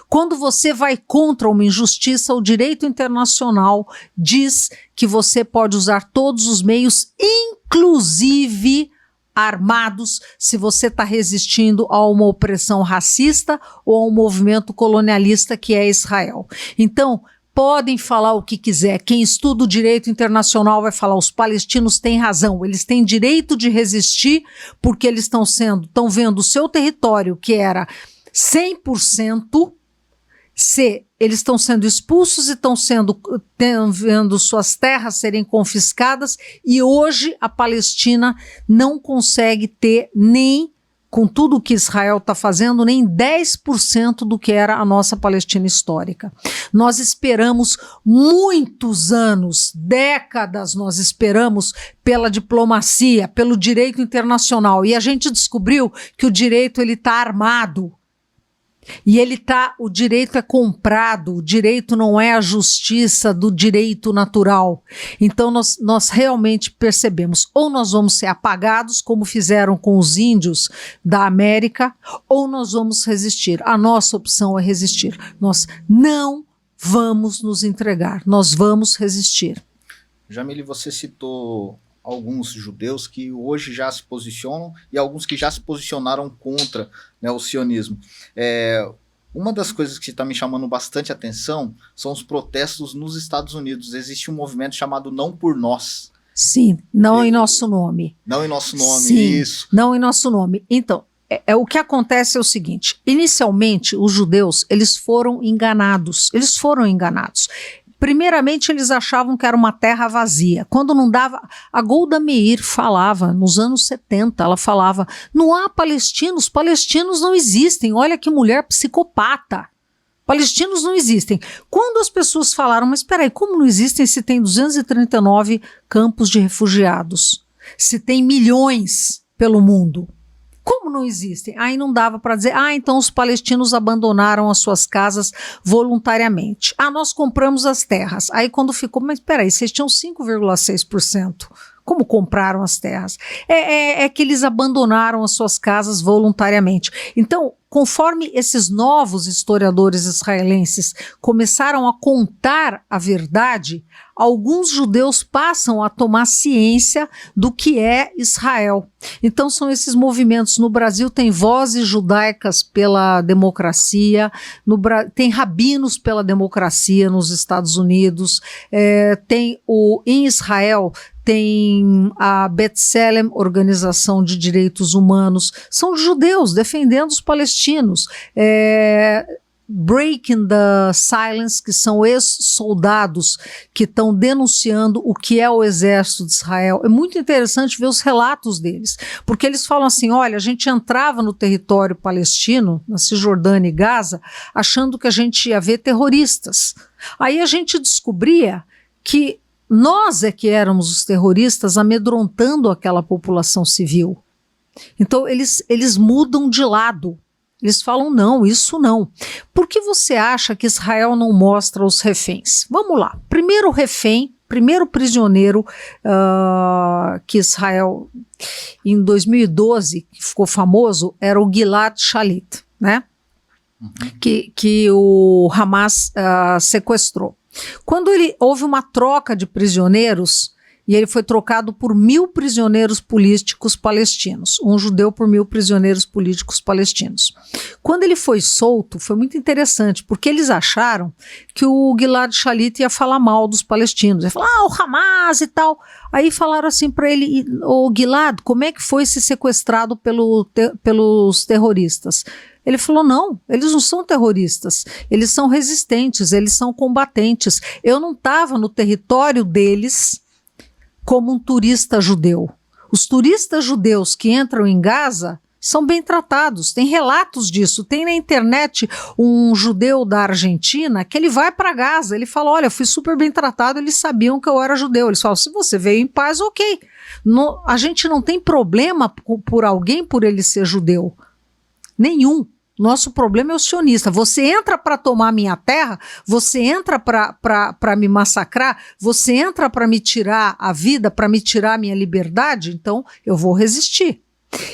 Quando você vai contra uma injustiça, o direito internacional diz que você pode usar todos os meios, inclusive armados, se você está resistindo a uma opressão racista ou a um movimento colonialista que é Israel. Então, podem falar o que quiser. Quem estuda o direito internacional vai falar: os palestinos têm razão, eles têm direito de resistir porque eles estão vendo o seu território, que era 100%, eles estão sendo expulsos e estão vendo suas terras serem confiscadas, e hoje a Palestina não consegue ter nem, com tudo o que Israel está fazendo, nem 10% do que era a nossa Palestina histórica. Nós esperamos muitos anos, décadas nós esperamos pela diplomacia, pelo direito internacional, e a gente descobriu que o direito está armado. E o direito é comprado, o direito não é a justiça do direito natural. Então nós realmente percebemos: ou nós vamos ser apagados, como fizeram com os índios da América, ou nós vamos resistir. A nossa opção é resistir. Nós não vamos nos entregar, nós vamos resistir. Jamile, você citou alguns judeus que hoje já se posicionam e alguns que já se posicionaram contra, né, o sionismo. Uma das coisas que está me chamando bastante atenção são os protestos nos Estados Unidos. Existe um movimento chamado Não por Nós. Sim, não em nosso nome. Não em nosso nome, sim, isso. Não em nosso nome. Então, o que acontece é o seguinte: inicialmente os judeus, eles foram enganados. Primeiramente, eles achavam que era uma terra vazia. Quando não dava, a Golda Meir falava, nos anos 70, ela falava: não há palestinos não existem, olha que mulher psicopata. Palestinos não existem. Quando as pessoas falaram: mas espera aí, como não existem se tem 239 campos de refugiados? Se tem milhões pelo mundo? Como não existem? Aí não dava para dizer: então os palestinos abandonaram as suas casas voluntariamente. Nós compramos as terras. Aí quando ficou: mas espera aí, vocês tinham 5,6%. Como compraram as terras? É que eles abandonaram as suas casas voluntariamente. Então, conforme esses novos historiadores israelenses começaram a contar a verdade, alguns judeus passam a tomar ciência do que é Israel. Então são esses movimentos. No Brasil tem Vozes Judaicas pela Democracia, tem Rabinos pela Democracia nos Estados Unidos, em Israel tem a B'Tselem, Organização de Direitos Humanos, são judeus defendendo os palestinos. Breaking the Silence, que são ex-soldados que estão denunciando o que é o exército de Israel. É muito interessante ver os relatos deles, porque eles falam assim: olha, a gente entrava no território palestino, na Cisjordânia e Gaza, achando que a gente ia ver terroristas. Aí a gente descobria que nós é que éramos os terroristas amedrontando aquela população civil. Então eles mudam de lado. Eles falam: não, isso não. Por que você acha que Israel não mostra os reféns? Vamos lá. Primeiro prisioneiro que Israel, em 2012, que ficou famoso, era o Gilad Shalit, né? Que o Hamas sequestrou. Quando houve uma troca de prisioneiros, e ele foi trocado por 1.000 prisioneiros políticos palestinos, um judeu por 1.000 prisioneiros políticos palestinos. Quando ele foi solto, foi muito interessante, porque eles acharam que o Gilad Shalit ia falar mal dos palestinos, ia falar: o Hamas e tal. Aí falaram assim para ele: ô Gilad, como é que foi ser sequestrado pelos terroristas? Ele falou: não, eles não são terroristas, eles são resistentes, eles são combatentes. Eu não estava no território deles como um turista judeu. Os turistas judeus que entram em Gaza são bem tratados, tem relatos disso. Tem na internet um judeu da Argentina que ele vai para Gaza, ele fala: olha, eu fui super bem tratado, eles sabiam que eu era judeu. Eles falam: se você veio em paz, ok. A gente não tem problema por alguém por ele ser judeu. Nenhum. Nosso problema é o sionista. Você entra para tomar minha terra, você entra para me massacrar, você entra para me tirar a vida, para me tirar a minha liberdade, então eu vou resistir.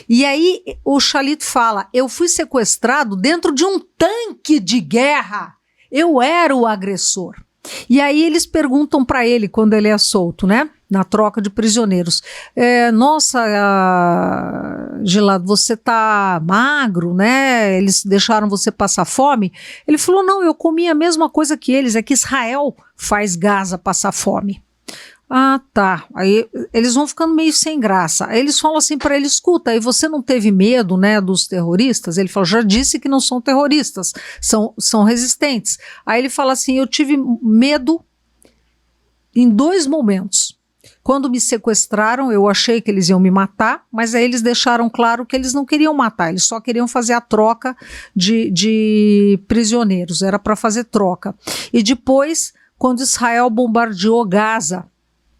E aí o Shalit fala, eu fui sequestrado dentro de um tanque de guerra, eu era o agressor. E aí eles perguntam para ele, quando ele é solto, né, na troca de prisioneiros, nossa, Gilad, você tá magro, né, eles deixaram você passar fome? Ele falou, não, eu comi a mesma coisa que eles, é que Israel faz Gaza passar fome. Ah, tá. Aí eles vão ficando meio sem graça. Aí eles falam assim para ele, escuta, aí você não teve medo, né, dos terroristas? Ele falou, já disse que não são terroristas, são resistentes. Aí ele fala assim, eu tive medo em 2 momentos. Quando me sequestraram, eu achei que eles iam me matar, mas aí eles deixaram claro que eles não queriam matar, eles só queriam fazer a troca de prisioneiros, era para fazer troca. E depois, quando Israel bombardeou Gaza,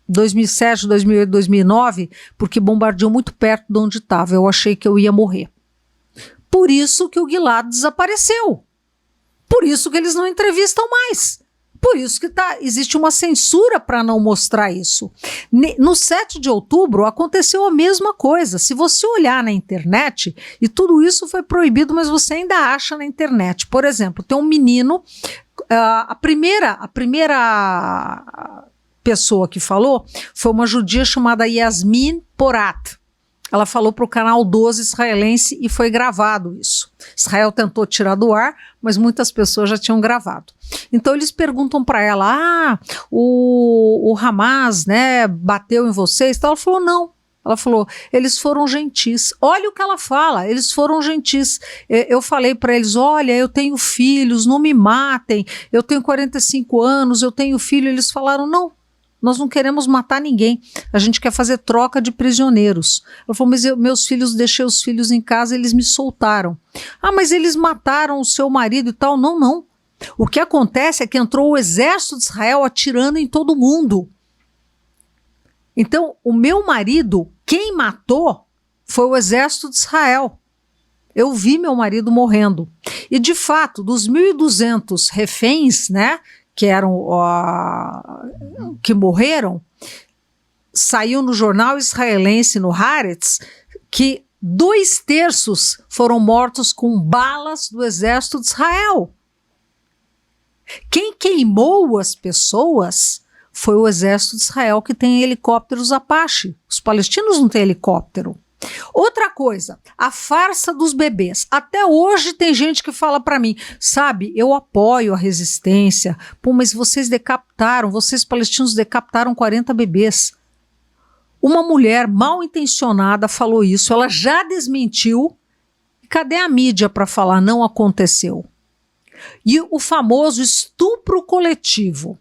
2007, 2008, 2009, porque bombardeou muito perto de onde estava. Eu achei que eu ia morrer. Por isso que o Gilad desapareceu. Por isso que eles não entrevistam mais. Por isso que existe uma censura para não mostrar isso. No 7 de outubro aconteceu a mesma coisa. Se você olhar na internet, e tudo isso foi proibido, mas você ainda acha na internet. Por exemplo, tem um menino, a primeira pessoa que falou foi uma judia chamada Yasmin Porat. Ela falou para o canal 12 israelense e foi gravado isso. Israel tentou tirar do ar, mas muitas pessoas já tinham gravado. Então eles perguntam para ela, o Hamas, né, bateu em vocês? Então ela falou, não. Ela falou, eles foram gentis. Olha o que ela fala, eles foram gentis. Eu falei para eles, olha, eu tenho filhos, não me matem, eu tenho 45 anos, eu tenho filho. Eles falaram, não. Nós não queremos matar ninguém, a gente quer fazer troca de prisioneiros. Ela falou, mas meus filhos, deixei os filhos em casa, eles me soltaram. Ah, mas eles mataram o seu marido e tal. Não, não. O que acontece é que entrou o exército de Israel atirando em todo mundo. Então, o meu marido, quem matou foi o exército de Israel. Eu vi meu marido morrendo. E, de fato, dos 1.200 reféns, né, que eram que morreram, saiu no jornal israelense, no Haaretz, que 2/3 foram mortos com balas do exército de Israel. Quem queimou as pessoas foi o exército de Israel, que tem helicópteros Apache. Os palestinos não têm helicóptero. Outra coisa, a farsa dos bebês. Até hoje tem gente que fala para mim, sabe, eu apoio a resistência, pô, mas vocês palestinos decapitaram 40 bebês. Uma mulher mal intencionada falou isso, ela já desmentiu. Cadê a mídia para falar não aconteceu? E o famoso estupro coletivo.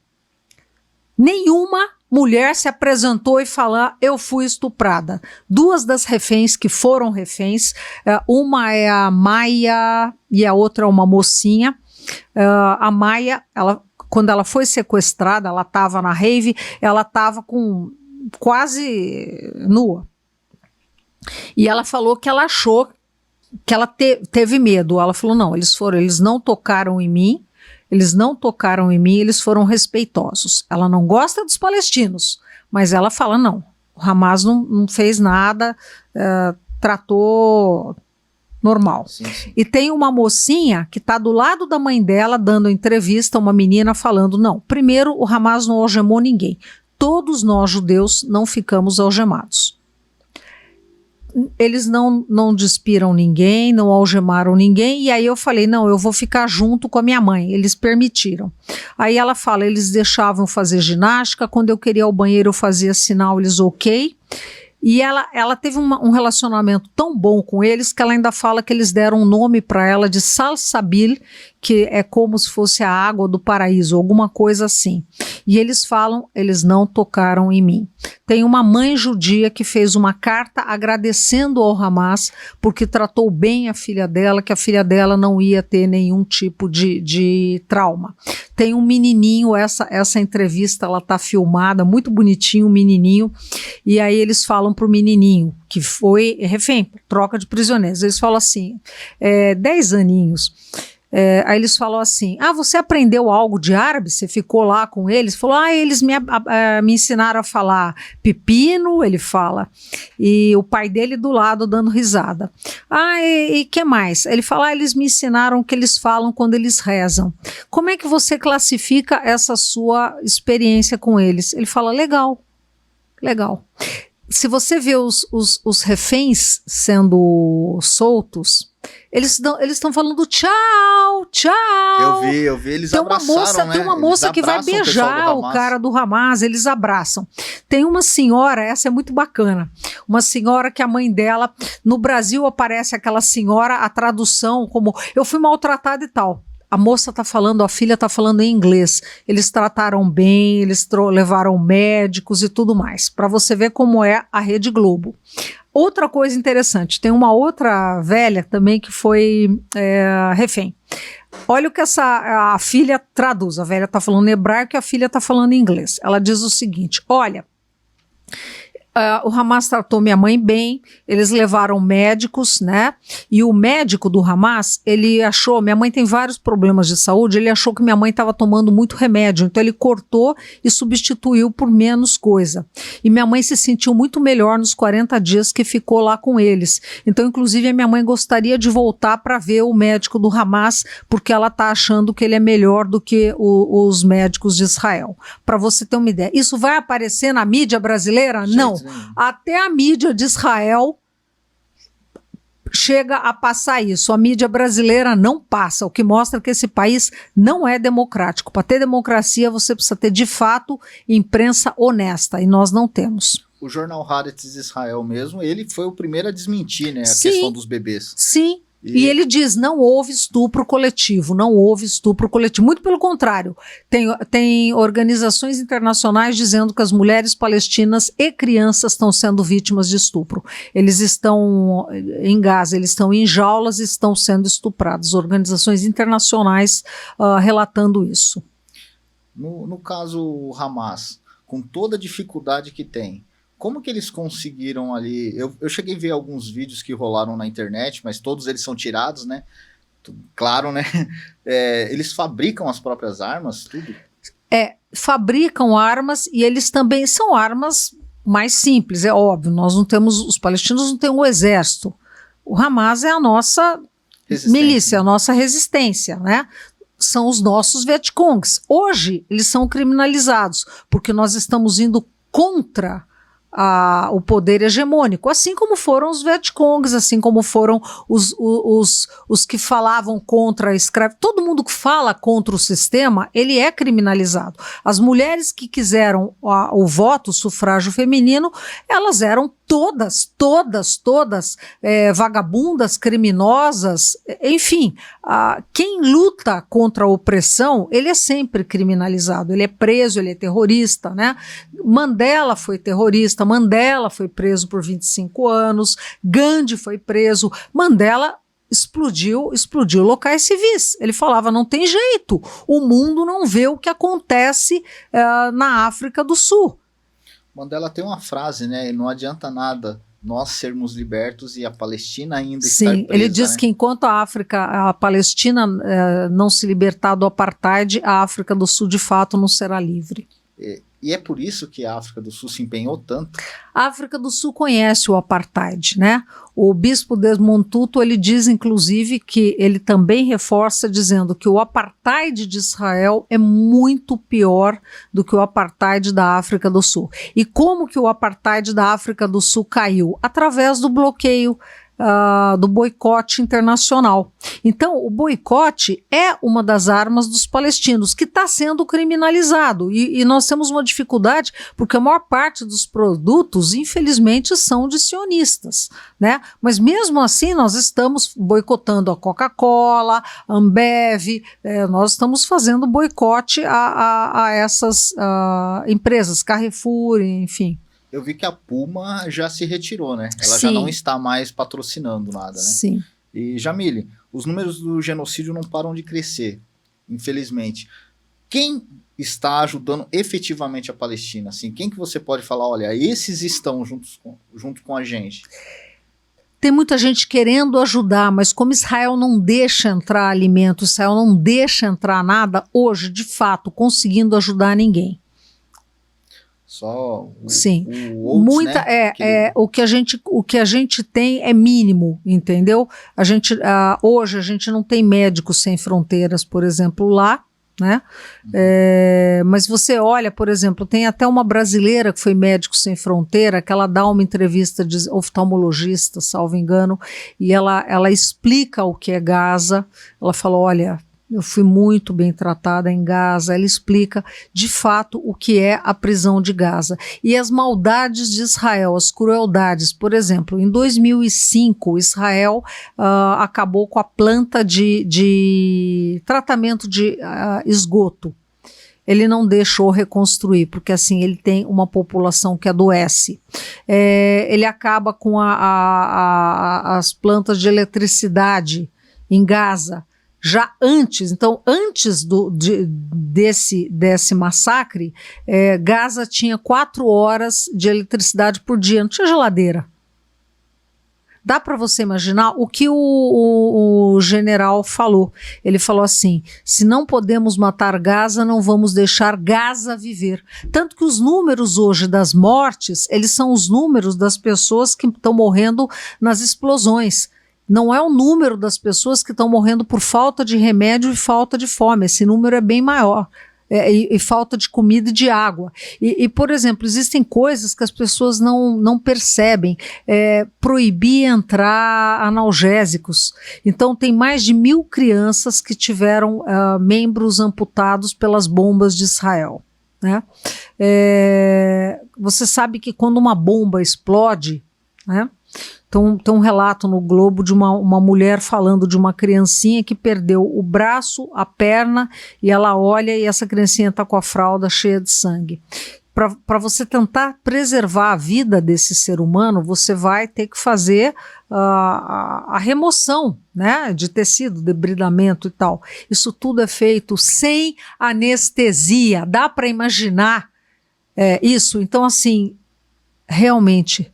Nenhuma mulher se apresentou e falou, eu fui estuprada. 2 das reféns que foram reféns, uma é a Maia e a outra é uma mocinha. A Maia, quando ela foi sequestrada, ela estava na rave, ela estava com quase nua. E ela falou que ela achou que ela teve medo. Ela falou, não, eles não tocaram em mim, eles foram respeitosos. Ela não gosta dos palestinos, mas ela fala, não, o Hamas não fez nada, tratou normal. Sim, sim. E tem uma mocinha que está do lado da mãe dela, dando entrevista, uma menina falando, não, primeiro o Hamas não algemou ninguém, todos nós judeus não ficamos algemados. Eles não despiram ninguém, não algemaram ninguém, e aí eu falei, não, eu vou ficar junto com a minha mãe, eles permitiram. Aí ela fala, eles deixavam fazer ginástica, quando eu queria ir ao banheiro eu fazia sinal, eles ok, e ela teve um relacionamento tão bom com eles, que ela ainda fala que eles deram um nome para ela de Salsabil, que é como se fosse a água do paraíso, alguma coisa assim. E eles falam, eles não tocaram em mim. Tem uma mãe judia que fez uma carta agradecendo ao Hamas porque tratou bem a filha dela, que a filha dela não ia ter nenhum tipo de trauma. Tem um menininho, essa entrevista ela tá filmada, muito bonitinho, um menininho, e aí eles falam pro menininho, que foi refém, troca de prisioneiros, eles falam assim, 10 aninhos, Aí eles falam assim, você aprendeu algo de árabe? Você ficou lá com eles? Falou, eles me ensinaram a falar pepino, ele fala, e o pai dele do lado dando risada. E que mais? Ele fala, eles me ensinaram o que eles falam quando eles rezam. Como é que você classifica essa sua experiência com eles? Ele fala, legal. Se você vê os reféns sendo soltos, eles estão falando tchau. Eu vi, eles abraçaram, né? Tem uma moça que vai beijar o cara do Hamas, eles abraçam. Tem uma senhora, essa é muito bacana, uma senhora que a mãe dela, no Brasil aparece aquela senhora, a tradução como, eu fui maltratada e tal. A moça está falando, a filha está falando em inglês. Eles trataram bem, eles levaram médicos e tudo mais. Para você ver como é a Rede Globo. Outra coisa interessante, tem uma outra velha também que foi refém. Olha o que a filha traduz. A velha está falando em hebraico e a filha está falando em inglês. Ela diz o seguinte, olha... o Hamas tratou minha mãe bem, eles levaram médicos, né? E o médico do Hamas, ele achou, minha mãe tem vários problemas de saúde, ele achou que minha mãe estava tomando muito remédio, então ele cortou e substituiu por menos coisa. E minha mãe se sentiu muito melhor nos 40 dias que ficou lá com eles. Então, inclusive, a minha mãe gostaria de voltar para ver o médico do Hamas, porque ela está achando que ele é melhor do que os médicos de Israel. Para você ter uma ideia. Isso vai aparecer na mídia brasileira? Não. Até a mídia de Israel chega a passar isso. A mídia brasileira não passa, o que mostra que esse país não é democrático. Para ter democracia, você precisa ter, de fato, imprensa honesta, e nós não temos. O jornal Haaretz Israel mesmo, ele foi o primeiro a desmentir, né, a questão dos bebês. Sim. E ele diz, não houve estupro coletivo, muito pelo contrário, tem organizações internacionais dizendo que as mulheres palestinas e crianças estão sendo vítimas de estupro. Eles estão em Gaza, eles estão em jaulas e estão sendo estuprados, organizações internacionais relatando isso. No caso Hamas, com toda a dificuldade que tem, como que eles conseguiram ali... Eu cheguei a ver alguns vídeos que rolaram na internet, mas todos eles são tirados, né? Claro, né? Eles fabricam as próprias armas, tudo? Fabricam armas e eles também são armas mais simples, é óbvio. Nós não temos... Os palestinos não têm um exército. O Hamas é a nossa milícia, a nossa resistência, né? São os nossos Vietcongs. Hoje, eles são criminalizados, porque nós estamos indo contra... o poder hegemônico, assim como foram os Vietcongs, assim como foram os que falavam contra a escravidão. Todo mundo que fala contra o sistema, ele é criminalizado. As mulheres que quiseram o voto, o sufrágio feminino, elas eram todas vagabundas, criminosas, enfim. Quem luta contra a opressão, ele é sempre criminalizado, ele é preso, ele é terrorista, né? Mandela foi terrorista, Mandela foi preso por 25 anos, Gandhi foi preso, Mandela explodiu locais civis. Ele falava, não tem jeito, o mundo não vê o que acontece na África do Sul. Mandela tem uma frase, né? Não adianta nada nós sermos libertos e a Palestina ainda estar presa. Sim, ele diz, né, que enquanto a Palestina não se libertar do apartheid, a África do Sul de fato não será livre. E é por isso que a África do Sul se empenhou tanto? A África do Sul conhece o apartheid, né? O bispo Desmond Tutu, ele diz, inclusive, que ele também reforça dizendo que o apartheid de Israel é muito pior do que o apartheid da África do Sul. E como que o apartheid da África do Sul caiu? Através do bloqueio, do boicote internacional. Então, o boicote é uma das armas dos palestinos, que está sendo criminalizado. E nós temos uma dificuldade, porque a maior parte dos produtos, infelizmente, são de sionistas, né? Mas mesmo assim, nós estamos boicotando a Coca-Cola, a Ambev, nós estamos fazendo boicote a essas empresas, Carrefour, enfim. Eu vi que a Puma já se retirou, né? Ela Sim. já não está mais patrocinando nada, né? Sim. E, Jamile, os números do genocídio não param de crescer, infelizmente. Quem está ajudando efetivamente a Palestina? Assim, quem que você pode falar, olha, esses estão junto com a gente? Tem muita gente querendo ajudar, mas como Israel não deixa entrar alimento, Israel não deixa entrar nada, hoje, de fato, conseguindo ajudar ninguém. Só Sim, Oates, muita né? o que a gente tem é mínimo, entendeu? Hoje a gente não tem Médicos Sem Fronteiras, por exemplo, lá, né? Mas você olha, por exemplo, tem até uma brasileira que foi Médicos Sem Fronteira, que ela dá uma entrevista de oftalmologista, salvo engano, e ela explica o que é Gaza. Ela fala, olha, eu fui muito bem tratada em Gaza. Ela explica, de fato, o que é a prisão de Gaza. E as maldades de Israel, as crueldades. Por exemplo, em 2005, Israel acabou com a planta de tratamento de esgoto. Ele não deixou reconstruir, porque assim ele tem uma população que adoece. Ele acaba com as plantas de eletricidade em Gaza. Já antes, então antes desse massacre, Gaza tinha 4 horas de eletricidade por dia, não tinha geladeira. Dá para você imaginar o que o general falou. Ele falou assim, se não podemos matar Gaza, não vamos deixar Gaza viver. Tanto que os números hoje das mortes, eles são os números das pessoas que estão morrendo nas explosões. Não é o número das pessoas que estão morrendo por falta de remédio e falta de fome. Esse número é bem maior. E falta de comida e de água. E, por exemplo, existem coisas que as pessoas não percebem. Proibir entrar analgésicos. Então, tem mais de 1.000 crianças que tiveram membros amputados pelas bombas de Israel. Né? Você sabe que quando uma bomba explode, né? Então, tem um relato no Globo de uma mulher falando de uma criancinha que perdeu o braço, a perna, e ela olha e essa criancinha está com a fralda cheia de sangue. Para você tentar preservar a vida desse ser humano, você vai ter que fazer a remoção, né, de tecido, debridamento e tal. Isso tudo é feito sem anestesia. Dá para imaginar isso? Então, assim, realmente...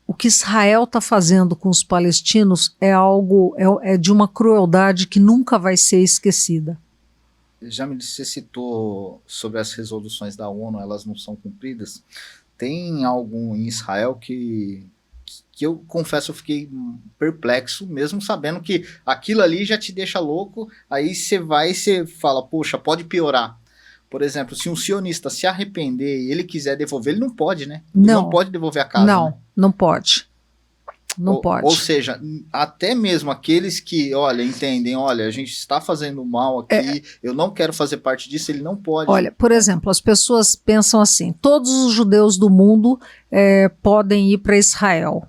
O que Israel está fazendo com os palestinos é algo, de uma crueldade que nunca vai ser esquecida. Você citou sobre as resoluções da ONU, elas não são cumpridas. Tem algo em Israel que eu confesso, eu fiquei perplexo, mesmo sabendo que aquilo ali já te deixa louco, aí você fala, poxa, pode piorar. Por exemplo, se um sionista se arrepender e ele quiser devolver, ele não pode, né? Ele não pode devolver a casa. Não, né? Não pode. Não pode. Ou seja, até mesmo aqueles que, olha, entendem, olha, a gente está fazendo mal aqui, eu não quero fazer parte disso, ele não pode. Olha, por exemplo, as pessoas pensam assim, todos os judeus do mundo podem ir para Israel.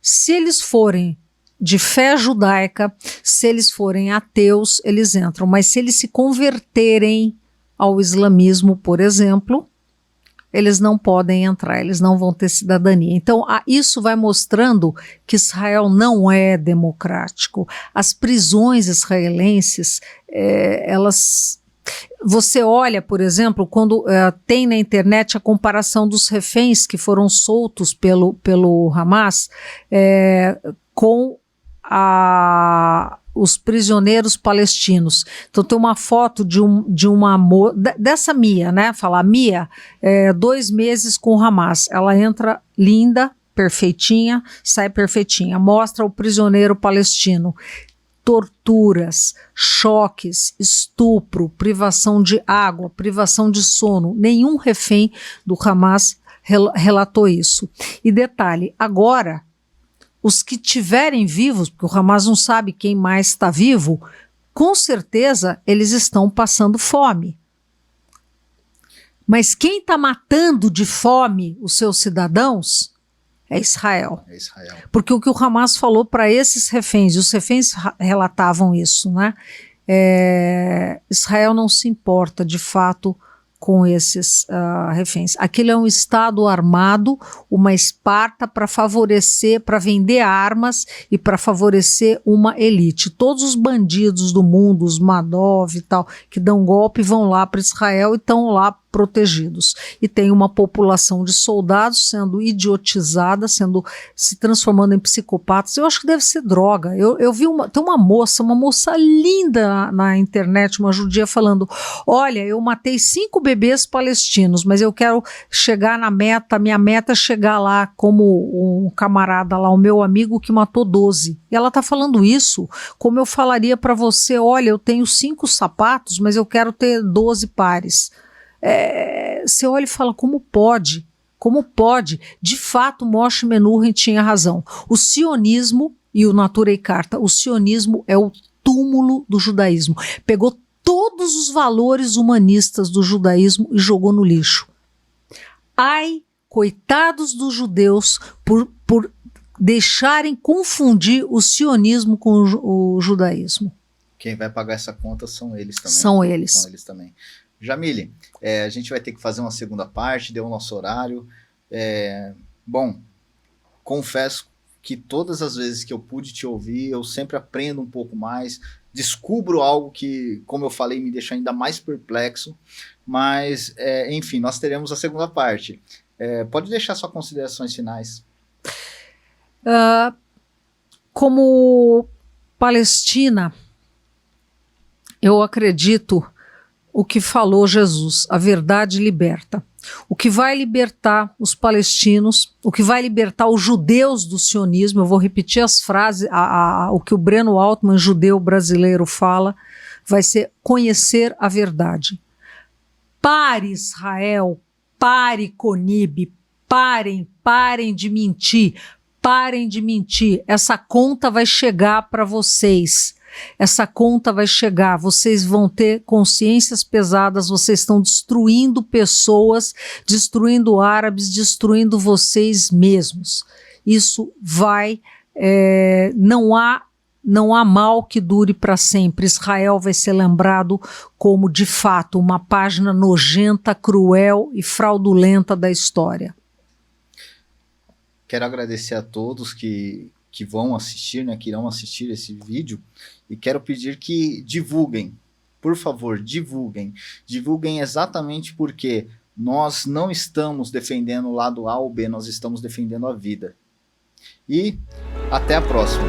Se eles forem de fé judaica, se eles forem ateus, eles entram. Mas se eles se converterem ao islamismo, por exemplo, eles não podem entrar, eles não vão ter cidadania. Então, isso vai mostrando que Israel não é democrático. As prisões israelenses, você olha, por exemplo, quando tem na internet a comparação dos reféns que foram soltos pelo Hamas com os prisioneiros palestinos. Então tem uma foto dessa Mia, né? Fala, Mia, 2 meses com o Hamas. Ela entra linda, perfeitinha, sai perfeitinha. Mostra o prisioneiro palestino. Torturas, choques, estupro, privação de água, privação de sono. Nenhum refém do Hamas relatou isso. E detalhe, agora os que tiverem vivos, porque o Hamas não sabe quem mais está vivo, com certeza eles estão passando fome. Mas quem está matando de fome os seus cidadãos é Israel. É Israel. Porque o que o Hamas falou para esses reféns, e os reféns relatavam isso, né? Israel não se importa de fato com esses reféns. Aquele é um Estado armado, uma Esparta para favorecer, para vender armas e para favorecer uma elite. Todos os bandidos do mundo, os Madov e tal, que dão golpe, vão lá para Israel e estão lá protegidos. E tem uma população de soldados sendo idiotizada, se transformando em psicopatas. Eu acho que deve ser droga. Eu vi tem uma moça linda na internet, uma judia, falando: olha, eu matei 5 bebês palestinos, mas eu quero chegar na meta, minha meta é chegar lá como um camarada lá, o meu amigo que matou 12. E ela está falando isso como eu falaria para você: olha, eu tenho 5 sapatos, mas eu quero ter 12 pares. Você olha e fala: como pode? Como pode? De fato, Moshe Menuhin tinha razão. O sionismo, e o Naturei Karta, o sionismo é o túmulo do judaísmo. Pegou todos os valores humanistas do judaísmo e jogou no lixo. Ai, coitados dos judeus por deixarem confundir o sionismo com o judaísmo. Quem vai pagar essa conta são eles também. São eles. São eles também. Jamile, a gente vai ter que fazer uma segunda parte, deu o nosso horário. Bom, confesso que todas as vezes que eu pude te ouvir, eu sempre aprendo um pouco mais, descubro algo que, como eu falei, me deixa ainda mais perplexo, mas, enfim, nós teremos a segunda parte. Pode deixar suas considerações finais. Como Palestina, eu acredito o que falou Jesus: a verdade liberta. O que vai libertar os palestinos, o que vai libertar os judeus do sionismo, eu vou repetir as frases, o que o Breno Altman, judeu brasileiro, fala, vai ser conhecer a verdade. Pare, Israel, pare, Conib, parem de mentir, parem de mentir. Essa conta vai chegar para vocês. Essa conta vai chegar, vocês vão ter consciências pesadas, vocês estão destruindo pessoas, destruindo árabes, destruindo vocês mesmos. Isso vai, não há mal que dure para sempre. Israel vai ser lembrado como, de fato, uma página nojenta, cruel e fraudulenta da história. Quero agradecer a todos que vão assistir, que irão assistir esse vídeo, e quero pedir que divulguem, por favor, divulguem exatamente porque nós não estamos defendendo o lado A ou B, nós estamos defendendo a vida. E até a próxima.